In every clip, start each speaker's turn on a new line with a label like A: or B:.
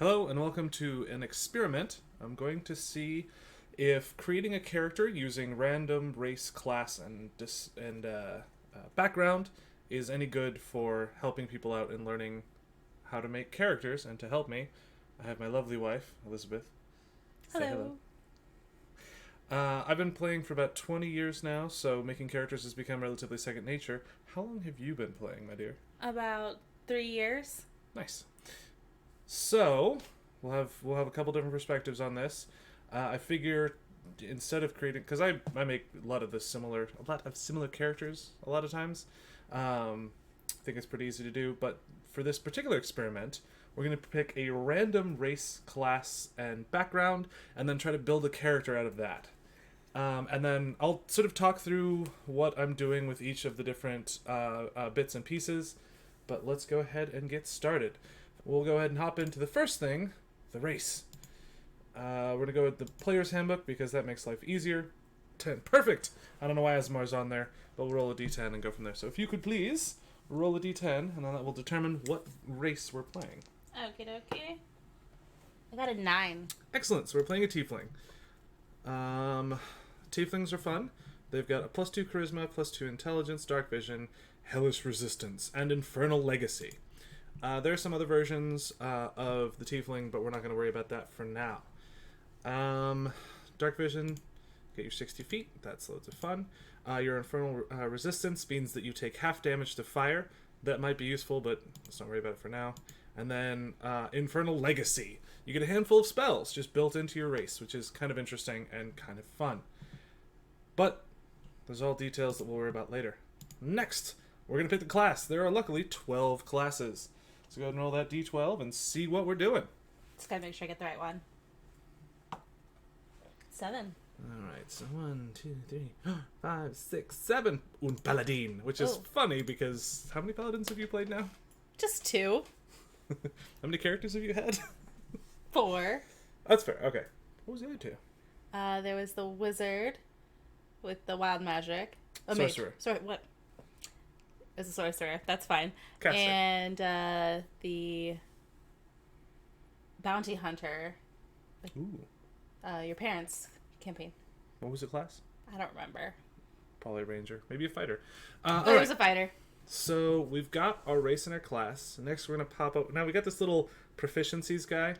A: Hello and welcome to an experiment. I'm going to see if creating a character using random race, class, and background is any good for helping people out in learning how to make characters. And to help me, I have my lovely wife, Elizabeth. Say hello. I've been playing for about 20 years now, so making characters has become relatively second nature. How long have you been playing, my dear?
B: About 3 years.
A: Nice. So we'll have a couple different perspectives on this. I figure instead of creating, because I make a lot of similar characters a lot of times. I think it's pretty easy to do, but for this particular experiment, we're going to pick a random race, class, and background, and then try to build a character out of that. And then I'll sort of talk through what I'm doing with each of the different bits and pieces. But let's go ahead and get started. We'll go ahead and hop into the first thing, the race. We're going to go with the player's handbook because that makes life easier. 10. Perfect! I don't know why Asmar's on there, but we'll roll a d10 and go from there. So if you could please roll a d10, and then that will determine what race we're playing.
B: Okie dokie. I got a 9.
A: Excellent. So we're playing a tiefling. Tieflings are fun. They've got a +2 charisma, +2 intelligence, dark vision, hellish resistance, and infernal legacy. There are some other versions of the tiefling, but we're not going to worry about that for now. Dark vision, get your 60 feet. That's loads of fun. Your infernal resistance means that you take half damage to fire. That might be useful, but let's not worry about it for now. And then infernal legacy. You get a handful of spells just built into your race, which is kind of interesting and kind of fun. But those are all details that we'll worry about later. Next, we're going to pick the class. There are luckily 12 classes. So go ahead and roll that d12 and see what we're doing.
B: Just gotta make sure I get the right one. 7.
A: Alright, so 1, 2, 3, 5, 6, 7. Un paladin, which is funny because how many paladins have you played now?
B: Just 2.
A: How many characters have you had?
B: 4.
A: That's fair, okay. What was the other two?
B: There was the wizard with the wild magic.
A: Sorcerer.
B: Mage. Sorry, what? It's a sorcerer. That's fine.
A: Caster.
B: And the bounty hunter.
A: Ooh.
B: Your parents' campaign.
A: What was the class?
B: I don't remember.
A: Probably a ranger. Maybe a fighter.
B: It was a fighter.
A: So we've got our race and our class. Next we're going to pop up. Now we got this little proficiencies guy.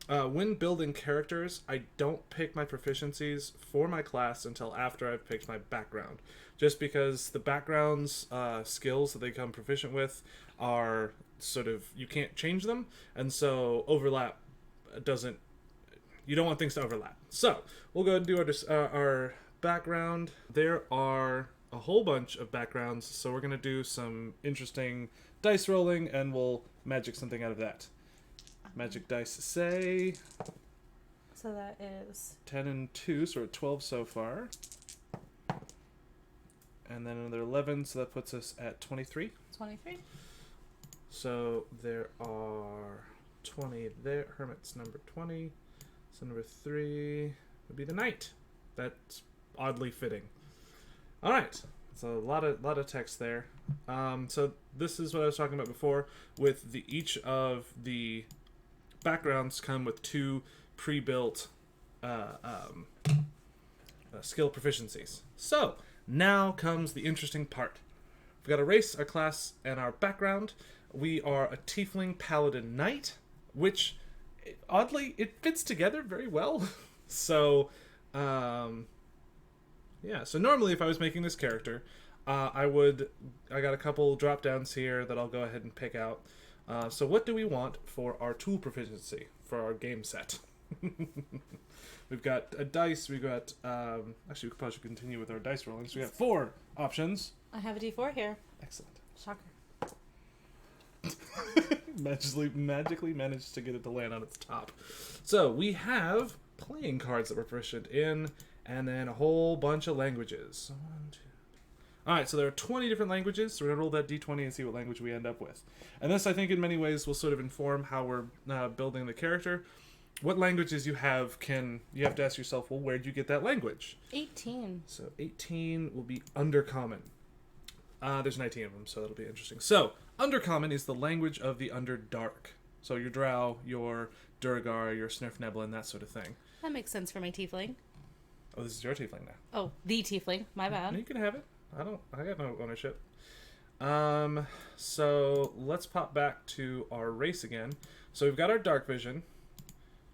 A: When building characters, I don't pick my proficiencies for my class until after I've picked my background. Just because the background's skills that they come proficient with are sort of, you can't change them. And so overlap doesn't, you don't want things to overlap. So we'll go ahead and do our background. There are a whole bunch of backgrounds, so we're going to do some interesting dice rolling, and we'll magic something out of that. Magic dice say...
B: So that is...
A: 10 and 2, so we're at 12 so far. And then another 11, so that puts us at 23.
B: 23.
A: So there are 20 there. Hermit's number 20. So number 3 would be the knight. That's oddly fitting. All right, so a lot of text there. So this is what I was talking about before. With each of the backgrounds come with 2 pre-built skill proficiencies. So now comes the interesting part. We've got a race, our class, and our background. We are a tiefling paladin knight, which oddly it fits together very well. So. Yeah, so normally if I was making this character, I got a couple drop downs here that I'll go ahead and pick out. So what do we want for our tool proficiency for our game set? We've got a dice, we've got, actually we probably should continue with our dice rolling. So we got 4 options.
B: I have a D4 here.
A: Excellent.
B: Shocker.
A: Magically managed to get it to land on its top. So we have playing cards that we're proficient in, and then a whole bunch of languages. 1, 2. Alright, so there are 20 different languages, so we're going to roll that d20 and see what language we end up with. And this, I think, in many ways will sort of inform how we're building the character. What languages you have you have to ask yourself, well, where'd you get that language?
B: 18.
A: So 18 will be Undercommon. There's 19 of them, so that'll be interesting. So, Undercommon is the language of the Underdark. So your drow, your Durgar, your Snurfneblin, that sort of thing.
B: That makes sense for my tiefling.
A: Oh, this is your tiefling now.
B: Oh, the tiefling. My bad.
A: You can have it. I got no ownership. So let's pop back to our race again. So we've got our dark vision.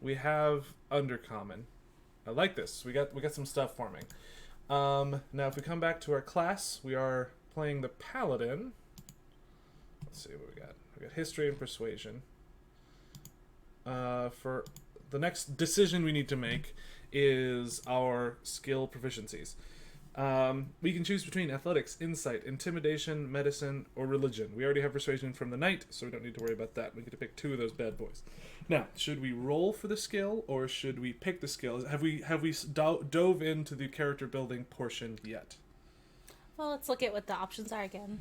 A: We have undercommon. I like this. We got some stuff forming. Now if we come back to our class, we are playing the paladin. Let's see what we got. We got history and persuasion. For the next decision we need to make is our skill proficiencies. We can choose between athletics, insight, intimidation, medicine, or religion. We already have persuasion from the knight, so we don't need to worry about that. We get to pick 2 of those bad boys. Now, should we roll for the skill, or should we pick the skill? Have we dove into the character building portion yet?
B: Well, let's look at what the options are again.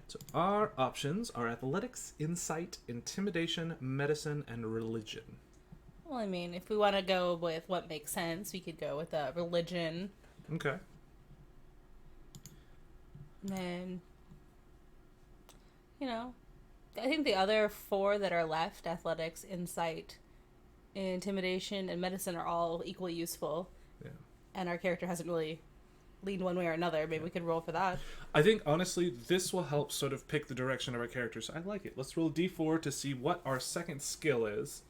A: So our options are athletics, insight, intimidation, medicine, and religion.
B: Well, I mean, if we want to go with what makes sense, we could go with religion.
A: Okay.
B: And then, I think the other 4 that are left, athletics, insight, intimidation, and medicine, are all equally useful.
A: Yeah.
B: And our character hasn't really leaned one way or another. Maybe we could roll for that.
A: I think, honestly, this will help sort of pick the direction of our characters. I like it. Let's roll d4 to see what our second skill is.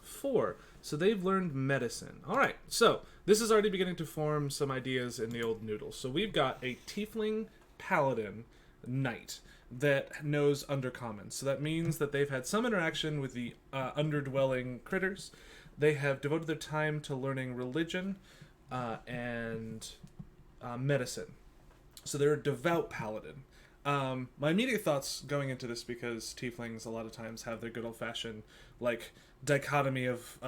A: 4. So they've learned medicine. All right. So this is already beginning to form some ideas in the old noodle. So we've got a tiefling paladin knight that knows undercommon. So that means that they've had some interaction with the underdwelling critters. They have devoted their time to learning religion and medicine. So they're a devout paladin. My immediate thoughts going into this, because tieflings a lot of times have their good old-fashioned dichotomy of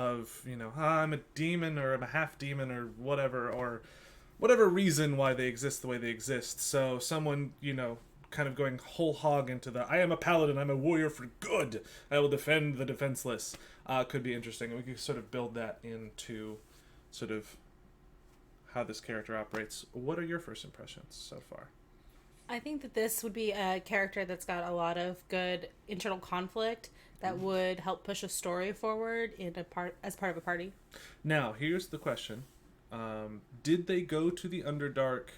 A: I'm a demon, or I'm a half demon, or whatever reason why they exist the way they exist. So someone kind of going whole hog into the I am a paladin, I'm a warrior for good, I will defend the defenseless, could be interesting, and we could sort of build that into sort of how this character operates. What are your first impressions so far?
B: I think that this would be a character that's got a lot of good internal conflict that would help push a story forward as part of a party.
A: Now, here's the question. Did they go to the Underdark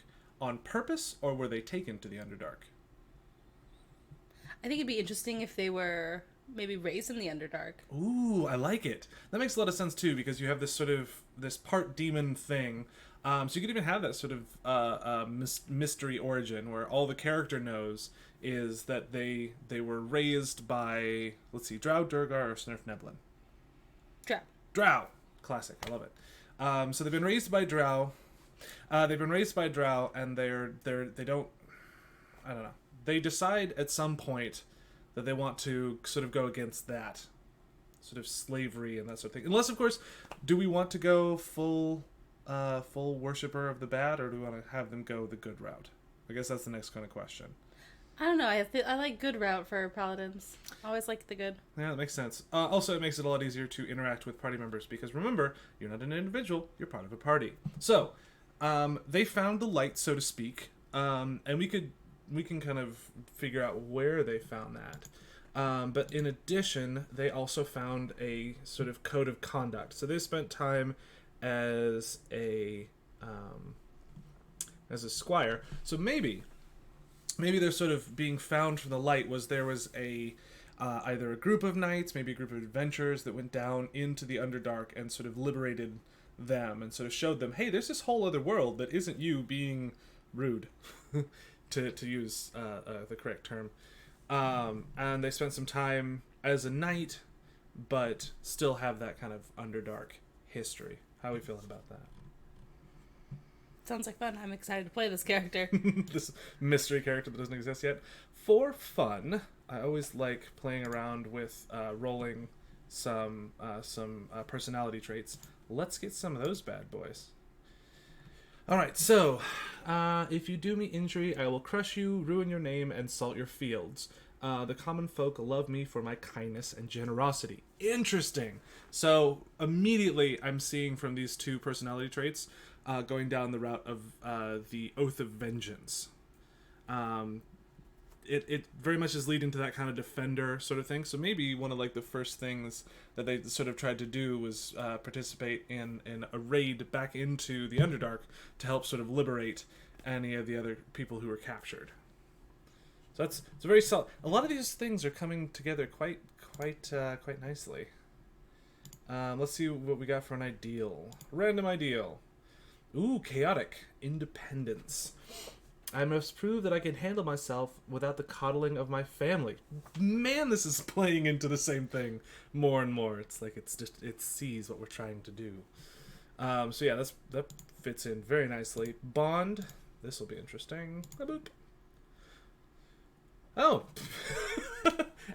A: on purpose, or were they taken to the Underdark?
B: I think it'd be interesting if they were maybe raised in the Underdark.
A: Ooh, I like it. That makes a lot of sense, too, because you have this part demon thing. So you could even have that sort of mystery origin where all the character knows is that they were raised by, let's see, Drow, Durgar, or Snurfneblin? Drow. Classic. I love it. So they've been raised by Drow. And they don't, I don't know. They decide at some point that they want to sort of go against that sort of slavery and that sort of thing. Unless, of course, do we want to go full worshiper of the bad, or do we want to have them go the good route? I guess that's the next kind of question.
B: I don't know. I like good route for paladins. I always like the good.
A: Yeah, that makes sense. Also, it makes it a lot easier to interact with party members, because remember, you're not an individual, you're part of a party. So, they found the light, so to speak, and we can kind of figure out where they found that. But in addition, they also found a sort of code of conduct. So they spent time as a squire. So maybe they're sort of being found from the light there was either a group of knights, maybe a group of adventurers that went down into the Underdark and sort of liberated them and sort of showed them, hey, there's this whole other world that isn't you being rude, to use the correct term. And they spent some time as a knight, but still have that kind of Underdark history. How are we feeling about that?
B: Sounds like fun. I'm excited to play this character.
A: This mystery character that doesn't exist yet. For fun, I always like playing around with rolling some personality traits. Let's get some of those bad boys. Alright, so, if you do me injury, I will crush you, ruin your name, and salt your fields. The common folk love me for my kindness and generosity. Interesting. So, immediately, I'm seeing from these 2 personality traits, going down the route of the Oath of Vengeance. it very much is leading to that kind of defender sort of thing. So maybe one of like the first things that they sort of tried to do was participate in a raid back into the Underdark to help sort of liberate any of the other people who were captured. So it's a very solid. A lot of these things are coming together quite nicely. Let's see what we got for an ideal. Random ideal. Ooh, chaotic independence. I must prove that I can handle myself without the coddling of my family. Man, this is playing into the same thing more and more. It's like it sees what we're trying to do. So yeah, that fits in very nicely. Bond. This will be interesting. Boop. Oh,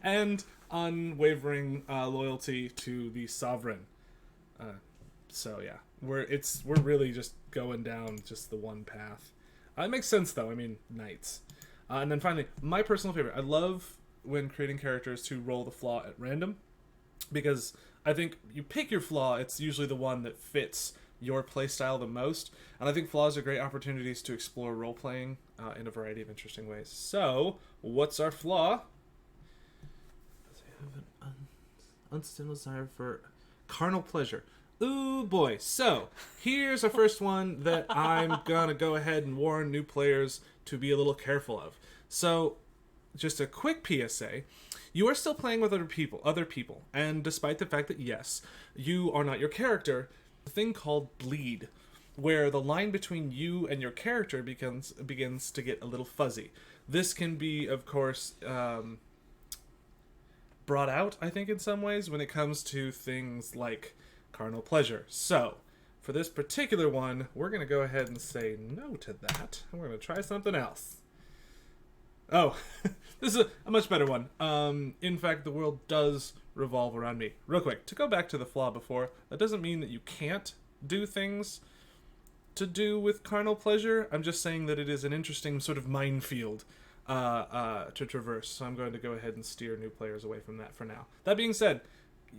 A: and unwavering loyalty to the sovereign. So yeah, we're really just going down just the one path. It makes sense though. I mean, knights. And then finally, my personal favorite. I love when creating characters to roll the flaw at random, because I think you pick your flaw. It's usually the one that fits your playstyle the most, and I think flaws are great opportunities to explore role playing in a variety of interesting ways. So, what's our flaw? I have an unstable desire for carnal pleasure. Ooh boy. So, here's our first one that I'm gonna go ahead and warn new players to be a little careful of. So, just a quick PSA. You are still playing with other people, and despite the fact that yes, you are not your character, a thing called bleed, where the line between you and your character begins to get a little fuzzy. This can be, of course, brought out, I think, in some ways when it comes to things like carnal pleasure. So, for this particular one, we're going to go ahead and say no to that, and we're going to try something else. Oh, this is a much better one. In fact, the world does revolve around me. Real quick, to go back to the flaw before, that doesn't mean that you can't do things to do with carnal pleasure. I'm just saying that it is an interesting sort of minefield to traverse. So I'm going to go ahead and steer new players away from that for now. That being said,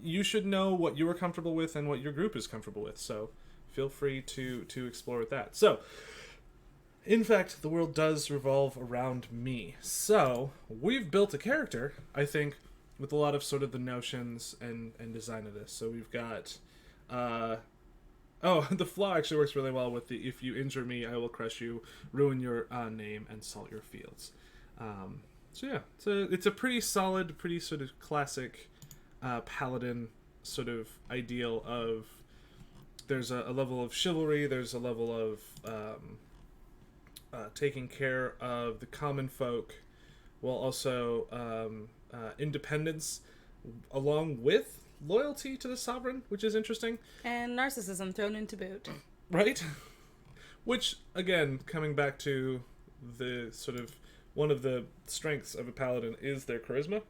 A: you should know what you are comfortable with and what your group is comfortable with. So feel free to explore with that. So, in fact, the world does revolve around me. So, we've built a character, I think, with a lot of sort of the notions and design of this. So we've got... the flaw actually works really well with the if you injure me, I will crush you, ruin your name, and salt your fields. So yeah, it's a pretty solid, pretty sort of classic paladin sort of ideal of... There's a level of chivalry, there's a level of... taking care of the common folk, while also independence, along with loyalty to the sovereign, which is interesting.
B: And narcissism thrown into boot.
A: Right? Which, again, coming back to the sort of one of the strengths of a paladin is their charisma,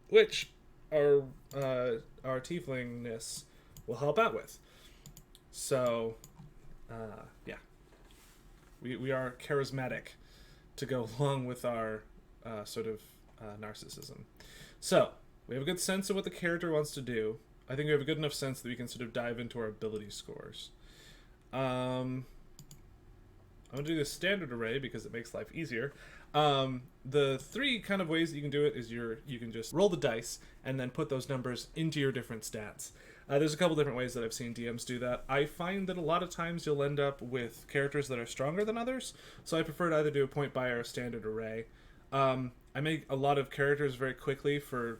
A: which our tieflingness will help out with. So, yeah. We are charismatic to go along with our sort of narcissism. So, we have a good sense of what the character wants to do. I think we have a good enough sense that we can sort of dive into our ability scores. I'm going to do the standard array because it makes life easier. The three kind of ways that you can do it is you can just roll the dice and then put those numbers into your different stats. There's a couple different ways that I've seen DMs do that. I find that a lot of times you'll end up with characters that are stronger than others, so I prefer to either do a point buy or a standard array. I make a lot of characters very quickly for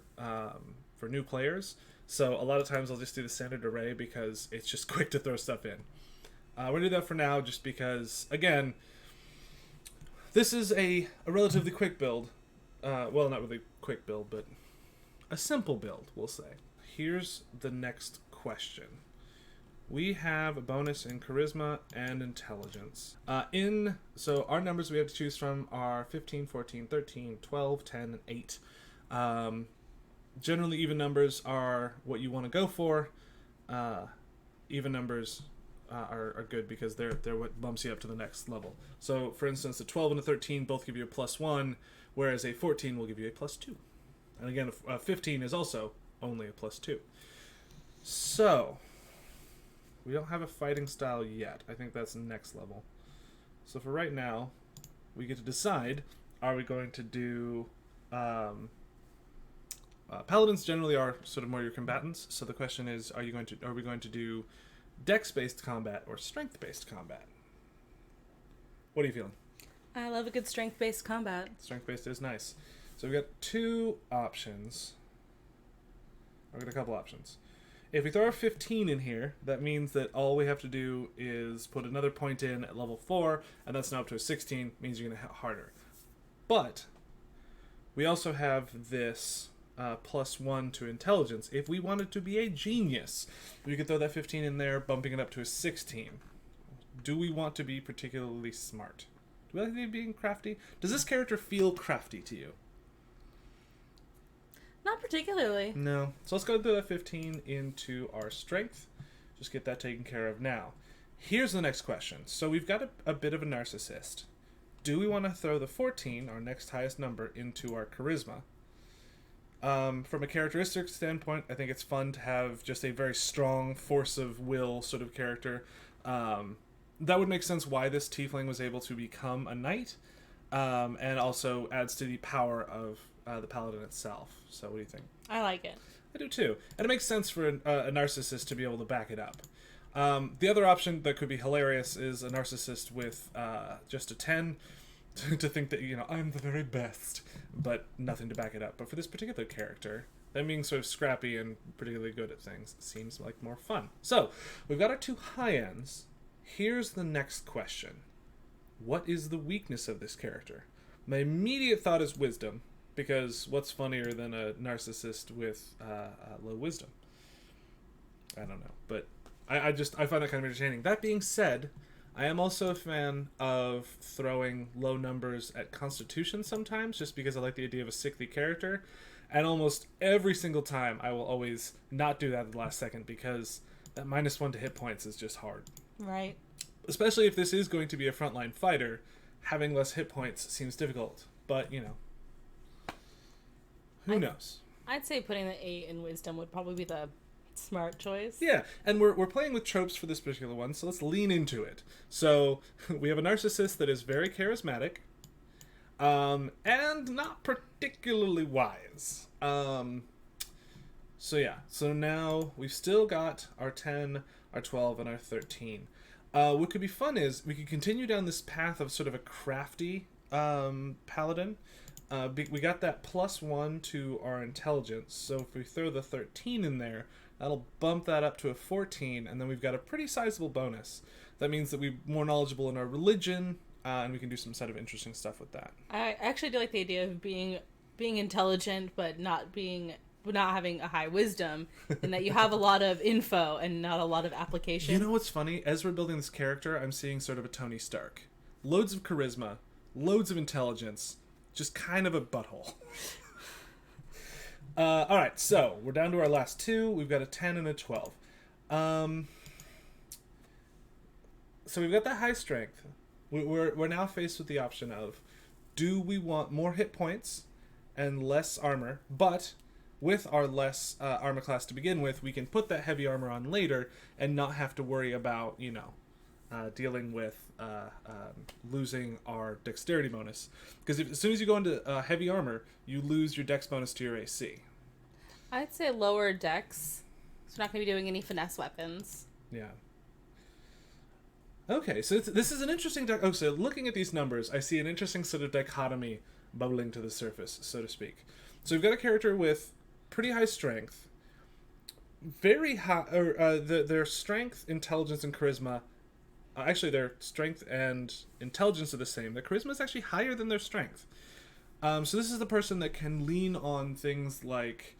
A: new players, so a lot of times I'll just do the standard array because it's just quick to throw stuff in. We're going to do that for now just because, again, this is a relatively quick build. Well, not really quick build, but a simple build, we'll say. Here's the next question. We have a bonus in charisma and intelligence. So our numbers we have to choose from are 15, 14, 13, 12, 10, and 8. Generally, even numbers are what you want to go for. Even numbers are good because they're what bumps you up to the next level. So, for instance, a 12 and a 13 both give you a +1, whereas a 14 will give you a +2. And again, a 15 is also only a +2. So, we don't have a fighting style yet. I think that's next level. So for right now, we get to decide Are we going to do... paladins generally are sort of more your combatants, so the question is, are we going to do dex-based combat or strength-based combat? What are you feeling?
B: I love a good strength-based combat.
A: Strength-based is nice. So we've got two options. I've got a couple options. If we throw a 15 in here, that means that all we have to do is put another point in at level 4, and that's now up to a 16, means you're going to hit harder. But we also have this +1 to intelligence. If we wanted to be a genius, we could throw that 15 in there, bumping it up to a 16. Do we want to be particularly smart? Do we like to be being crafty? Does this character feel crafty to you?
B: Not particularly.
A: No. So let's go through that 15 into our strength. Just get that taken care of now. Here's the next question. So we've got a bit of a narcissist. Do we want to throw the 14, our next highest number, into our charisma? From a characteristic standpoint, I think it's fun to have just a very strong force of will sort of character. That would make sense why this tiefling was able to become a knight, and also adds to the power of the paladin itself. So what do you think?
B: I like it.
A: I do too. And it makes sense for a narcissist to be able to back it up. The other option that could be hilarious is a narcissist with just a 10 to think that, I'm the very best, but nothing to back it up. But for this particular character, them being sort of scrappy and particularly good at things seems like more fun. So, we've got our two high ends. Here's the next question. What is the weakness of this character? My immediate thought is wisdom, because what's funnier than a narcissist with low wisdom? I don't know, but I find that kind of entertaining. That being said, I am also a fan of throwing low numbers at Constitution sometimes, just because I like the idea of a sickly character. And almost every single time, I will always not do that at the last second, because that -1 to hit points is just hard.
B: Right.
A: Especially if this is going to be a frontline fighter, having less hit points seems difficult. But, who knows?
B: I'd say putting the 8 in wisdom would probably be the smart choice.
A: Yeah, and we're playing with tropes for this particular one, so let's lean into it. So, we have a narcissist that is very charismatic, and not particularly wise. So yeah, so now we've still got our 10, our 12, and our 13. What could be fun is we could continue down this path of sort of a crafty paladin. We got that +1 to our intelligence, so if we throw the 13 in there, that'll bump that up to a 14, and then we've got a pretty sizable bonus. That means that we're more knowledgeable in our religion, and we can do some sort of interesting stuff with that.
B: I actually do like the idea of being intelligent, but not having a high wisdom, and that you have a lot of info and not a lot of application.
A: You know what's funny? As we're building this character, I'm seeing sort of a Tony Stark. Loads of charisma, loads of intelligence, just kind of a butthole. Alright, so we're down to our last two. We've got a 10 and a 12. So we've got that high strength. We're now faced with the option of, do we want more hit points and less armor, but with our less armor class to begin with, we can put that heavy armor on later and not have to worry about, dealing with losing our dexterity bonus. Because as soon as you go into heavy armor, you lose your dex bonus to your AC.
B: I'd say lower dex. So we're not going to be doing any finesse weapons.
A: Yeah. Okay, so this is an interesting... so looking at these numbers, I see an interesting sort of dichotomy bubbling to the surface, so to speak. So we've got a character with pretty high strength, very high... their strength, intelligence, and charisma... actually, their strength and intelligence are the same. Their charisma is actually higher than their strength. So this is the person that can lean on things like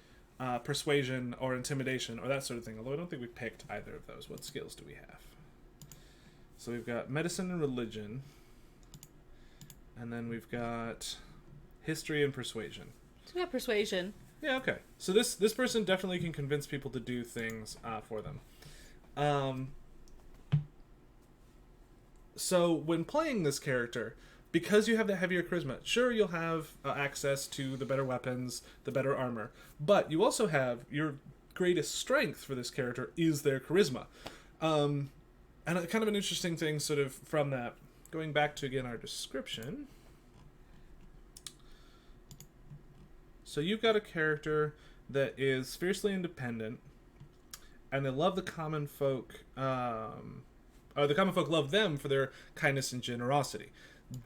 A: persuasion or intimidation or that sort of thing, although I don't think we picked either of those. What skills do we have? So we've got medicine and religion, and then we've got history and persuasion.
B: So we have persuasion.
A: Yeah, okay. So this person definitely can convince people to do things for them. So when playing this character, because you have the heavier charisma, sure, you'll have access to the better weapons, the better armor, but you also have your greatest strength for this character is their charisma. And kind of an interesting thing sort of from that, going back to, again, our description. So you've got a character that is fiercely independent, and they love the common folk. Or the common folk love them for their kindness and generosity.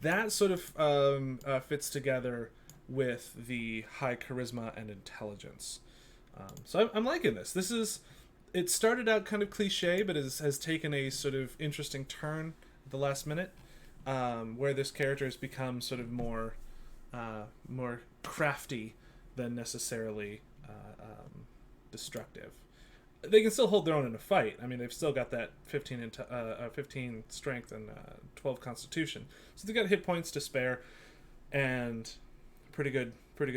A: That sort of fits together with the high charisma and intelligence. So I'm liking this. It started out kind of cliche, but has taken a sort of interesting turn at the last minute, where this character has become sort of more crafty than necessarily destructive. They can still hold their own in a fight. I mean, they've still got that 15 strength and 12 constitution, so they've got hit points to spare, and pretty good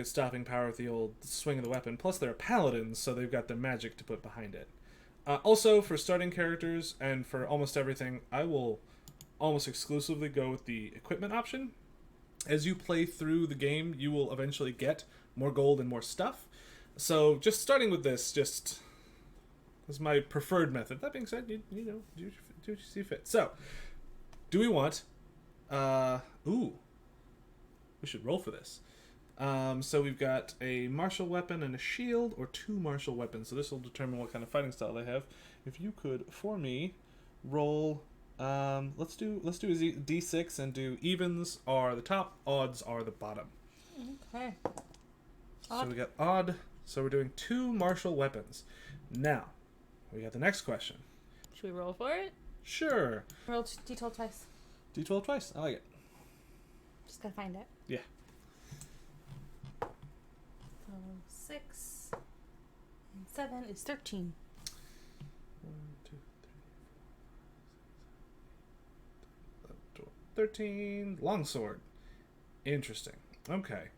A: stopping power with the old swing of the weapon. Plus, they're paladins, so they've got their magic to put behind it. Also, for starting characters and for almost everything, I will almost exclusively go with the equipment option. As you play through the game, you will eventually get more gold and more stuff. So, just starting with this, is my preferred method. That being said, you know, do what you see fit. So, do we want... we should roll for this. So we've got a martial weapon and a shield, or 2 martial weapons. So this will determine what kind of fighting style they have. If you could, for me, roll... let's do a D6 and do evens are the top, odds are the bottom.
B: Okay.
A: So we got odd. So we're doing 2 martial weapons. Now, we got the next question.
B: Should we roll for it?
A: Sure.
B: Roll D12 twice.
A: D12 twice. I like it.
B: Just gotta find it.
A: Yeah.
B: So 6 and 7 is 13.
A: 1, 2, 3, 4, 13. Longsword. Interesting. Okay.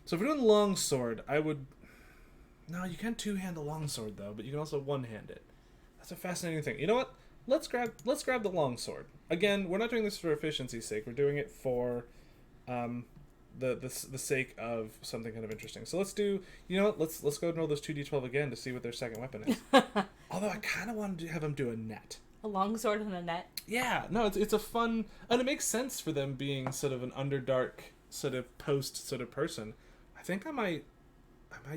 A: So if we're doing longsword, I would... No, you can 2-hand a longsword, though, but you can also 1-hand it. That's a fascinating thing. You know what? Let's grab the longsword. Again, we're not doing this for efficiency's sake. We're doing it for the sake of something kind of interesting. So let's do... You know what? Let's go ahead and roll those 2d12 again to see what their second weapon is. Although I kind of wanted to have them do a net.
B: A longsword and a net?
A: Yeah. No, it's a fun... And it makes sense for them being sort of an Underdark sort of post sort of person. I think I might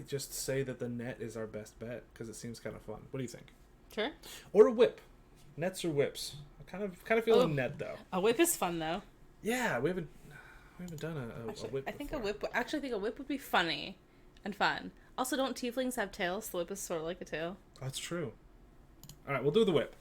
A: just say that the net is our best bet because it seems kind of fun. What do you think?
B: Sure.
A: Or a whip. Nets or whips. I kind of feel a net though.
B: A whip is fun though.
A: Yeah, we haven't done a whip.
B: I think a whip would be funny and fun. Also, don't tieflings have tails? The whip is sort of like a tail.
A: That's true. All right, we'll do the whip.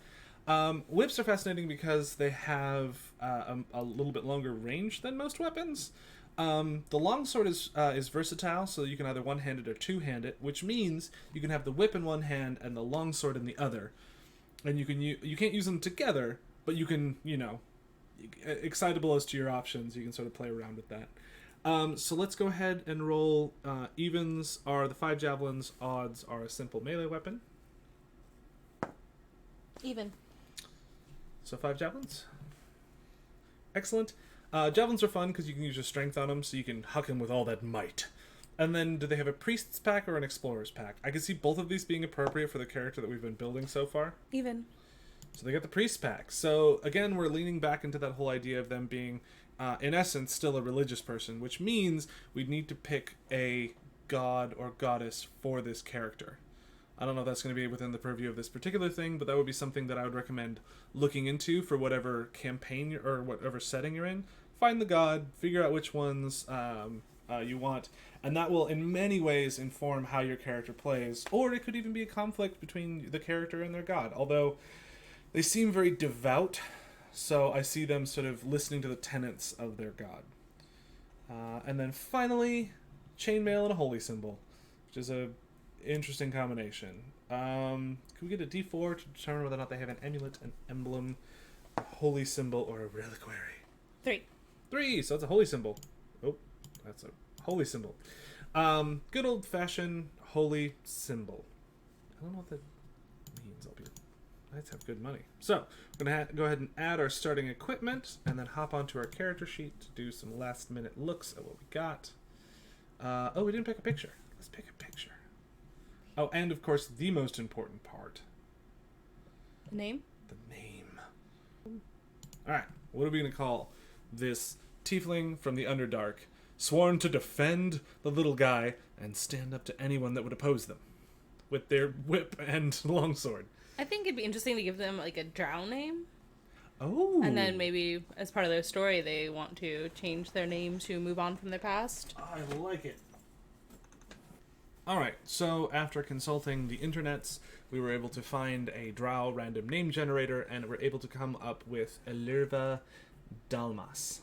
A: Whips are fascinating because they have a little bit longer range than most weapons. The longsword is versatile, so you can either one-hand it or two-hand it, which means you can have the whip in one hand and the longsword in the other, and you can't use them together, but you can, excitable as to your options, you can sort of play around with that. So let's go ahead and roll. Evens are the 5 javelins, odds are a simple melee weapon.
B: Even.
A: So 5 javelins. Excellent. Javelins are fun because you can use your strength on them, so you can huck them with all that might. And then, do they have a priest's pack or an explorer's pack? I can see both of these being appropriate for the character that we've been building so far.
B: Even.
A: So they got the priest's pack. So again, we're leaning back into that whole idea of them being, in essence, still a religious person, which means we'd need to pick a god or goddess for this character. I don't know if that's going to be within the purview of this particular thing, but that would be something that I would recommend looking into for whatever campaign or whatever setting you're in. Find the god, figure out which ones you want, and that will in many ways inform how your character plays, or it could even be a conflict between the character and their god, although they seem very devout, so I see them sort of listening to the tenets of their god. And then finally, chainmail and a holy symbol, which is a interesting combination. Can we get a D4 to determine whether or not they have an amulet, an emblem, a holy symbol, or a reliquary?
B: 3.
A: So that's a holy symbol. Oh, that's a holy symbol. Good old-fashioned holy symbol. I don't know what that means. Let's have good money. So, we're going to go ahead and add our starting equipment, and then hop onto our character sheet to do some last-minute looks at what we got. We didn't pick a picture. Let's pick a picture. Oh, and of course, the most important part.
B: The name?
A: The name. Alright, what are we going to call this tiefling from the Underdark sworn to defend the little guy and stand up to anyone that would oppose them with their whip and longsword.
B: I think it'd be interesting to give them like a drow name.
A: Oh.
B: And then maybe as part of their story, they want to change their name to move on from their past.
A: I like it. Alright, so after consulting the internets, we were able to find a drow random name generator, and we're able to come up with Elirva Dalmas.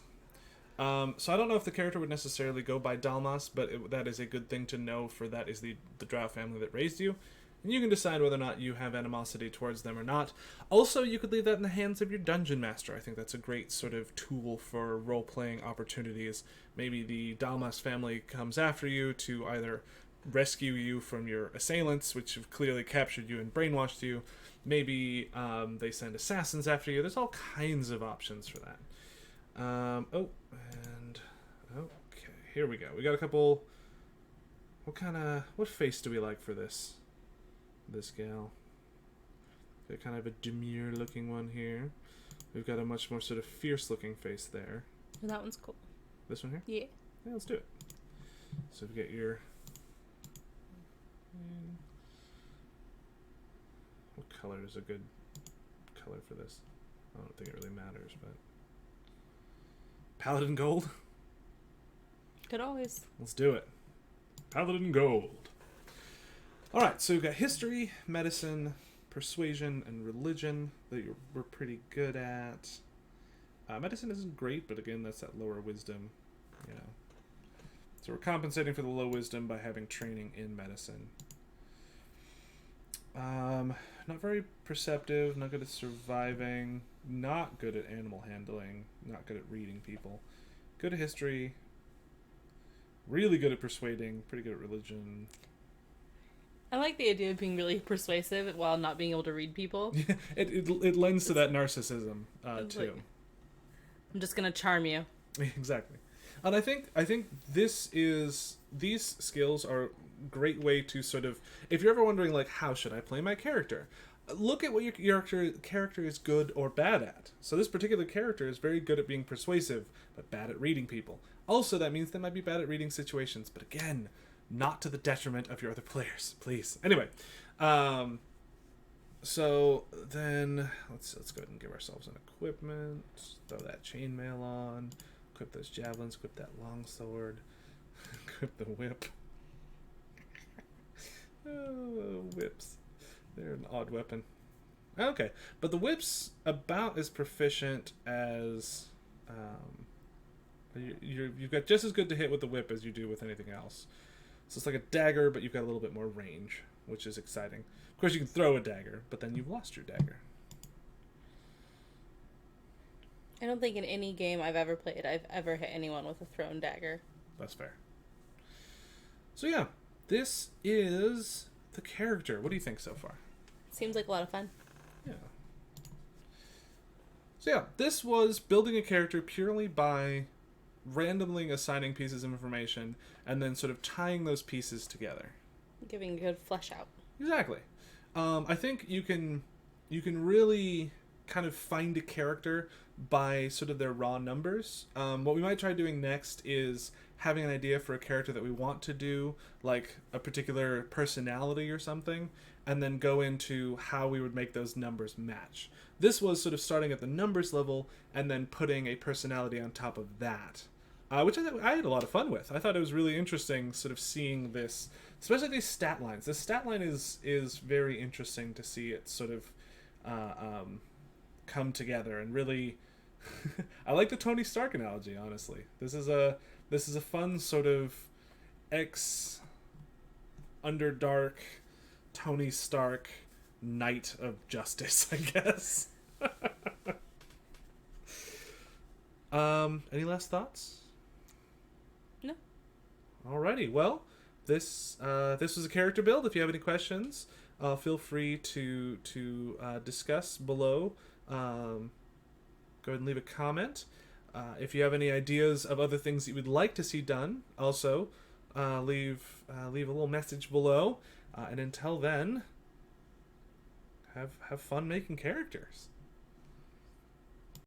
A: So I don't know if the character would necessarily go by Dalmas, but that is a good thing to know, for that is the drow family that raised you. And you can decide whether or not you have animosity towards them or not. Also, you could leave that in the hands of your dungeon master. I think that's a great sort of tool for role-playing opportunities. Maybe the Dalmas family comes after you to either rescue you from your assailants, which have clearly captured you and brainwashed you. Maybe they send assassins after you. There's all kinds of options for that. Okay, here we go. We got a couple. What face do we like for this gal? Got kind of a demure looking one here. We've got a much more sort of fierce looking face there.
B: And that one's cool.
A: This one here?
B: Yeah.
A: Yeah, let's do it. So we get your... What color is a good color for this? I don't think it really matters, but... Paladin Gold?
B: Could always.
A: Let's do it. Paladin Gold. Alright, so we've got history, medicine, persuasion, and religion that we're pretty good at. Medicine isn't great, but again, that's that lower wisdom, you know. So we're compensating for the low wisdom by having training in medicine. Not very perceptive, not good at surviving, not good at animal handling, not good at reading people. Good at history, really good at persuading, pretty good at religion.
B: I like the idea of being really persuasive while not being able to read people.
A: Yeah, it lends to that narcissism, too.
B: Like, I'm just gonna charm you.
A: Exactly. And I think these skills are a great way to sort of, if you're ever wondering, like, how should I play my character? Look at what your character is good or bad at. So this particular character is very good at being persuasive, but bad at reading people. Also, that means they might be bad at reading situations, but again, not to the detriment of your other players, please. Anyway, so then let's go ahead and give ourselves an equipment. Throw that chainmail on. Equip those javelins. Equip that longsword. Equip the whip. Oh, whips. They're an odd weapon. Okay, but the whip's about as proficient as you've got just as good to hit with the whip as you do with anything else. So it's like a dagger, but you've got a little bit more range, which is exciting. Of course, you can throw a dagger, but then you've lost your dagger.
B: I don't think in any game I've ever played I've ever hit anyone with a thrown dagger.
A: That's fair. So yeah, this is the character. What do you think so far?
B: Seems like a lot of fun.
A: Yeah. So yeah, this was building a character purely by randomly assigning pieces of information and then sort of tying those pieces together.
B: Giving a good flesh out.
A: Exactly. I think you can really kind of find a character by sort of their raw numbers. What we might try doing next is having an idea for a character that we want to do, like a particular personality or something, and then go into how we would make those numbers match. This was sort of starting at the numbers level and then putting a personality on top of that, which I had a lot of fun with. I thought it was really interesting sort of seeing this, especially these stat lines. This stat line is very interesting to see it sort of come together and really... I like the Tony Stark analogy, honestly. This is a fun sort of Underdark Tony Stark Knight of Justice, I guess. Any last thoughts?
B: No.
A: Alrighty, well, this was a character build. If you have any questions, feel free to discuss below. Go ahead and leave a comment. If you have any ideas of other things that you would like to see done, also leave a little message below. And until then, have fun making characters.